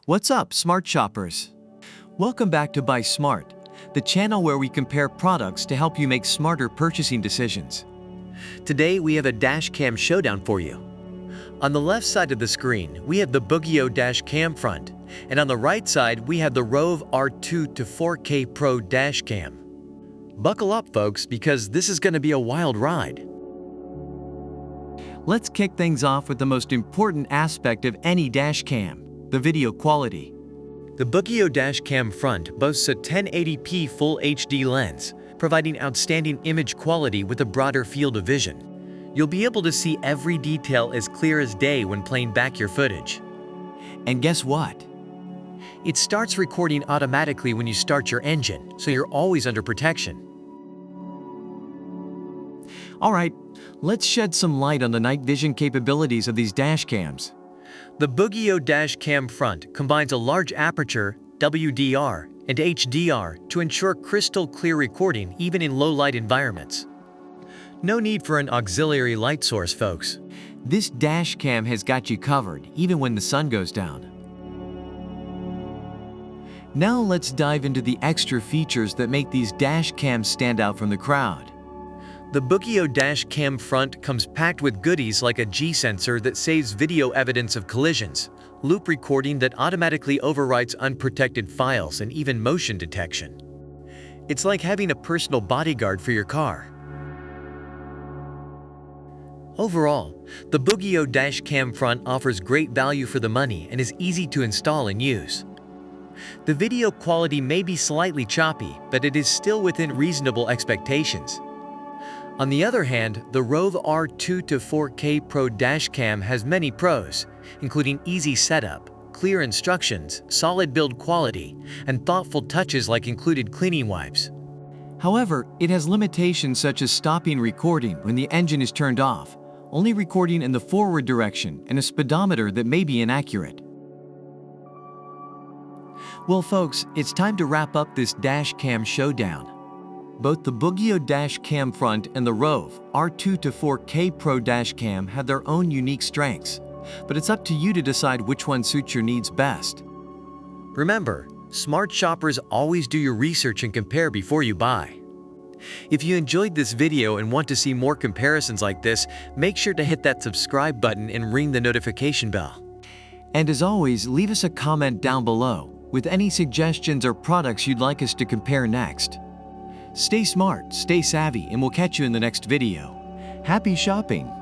What's up, smart shoppers? Welcome back to Buy Smart, the channel where we compare products to help you make smarter purchasing decisions. Today we have a dash cam showdown for you. On the left side of the screen, we have the BOOGIIO dash cam front, and on the right side we have the ROVE R2-4K Pro dash cam. Buckle up, folks, because this is going to be a wild ride. Let's kick things off with the most important aspect of any dash cam, the video quality. The BOOGIIO dash cam front boasts a 1080p Full HD lens, providing outstanding image quality with a broader field of vision. You'll be able to see every detail as clear as day when playing back your footage. And guess what? It starts recording automatically when you start your engine, so you're always under protection. Alright, let's shed some light on the night vision capabilities of these dash cams. The BOOGIIO dash cam front combines a large aperture, WDR, and HDR to ensure crystal clear recording even in low light environments. No need for an auxiliary light source, folks. This dash cam has got you covered even when the sun goes down. Now let's dive into the extra features that make these dash cams stand out from the crowd. The BOOGIIO dash cam front comes packed with goodies like a G-sensor that saves video evidence of collisions, loop recording that automatically overwrites unprotected files, and even motion detection. It's like having a personal bodyguard for your car. Overall, the BOOGIIO dash cam front offers great value for the money and is easy to install and use. The video quality may be slightly choppy, but it is still within reasonable expectations. On the other hand, the ROVE R2-4K Pro dash cam has many pros, including easy setup, clear instructions, solid build quality, and thoughtful touches like included cleaning wipes. However, it has limitations such as stopping recording when the engine is turned off, only recording in the forward direction, and a speedometer that may be inaccurate. Well, folks, it's time to wrap up this dash cam showdown. Both the BOOGIIO dash cam front and the ROVE R2-4K Pro dash cam have their own unique strengths, but it's up to you to decide which one suits your needs best. Remember, smart shoppers always do your research and compare before you buy. If you enjoyed this video and want to see more comparisons like this, make sure to hit that subscribe button and ring the notification bell. And as always, leave us a comment down below with any suggestions or products you'd like us to compare next. Stay smart, stay savvy, and we'll catch you in the next video. Happy shopping!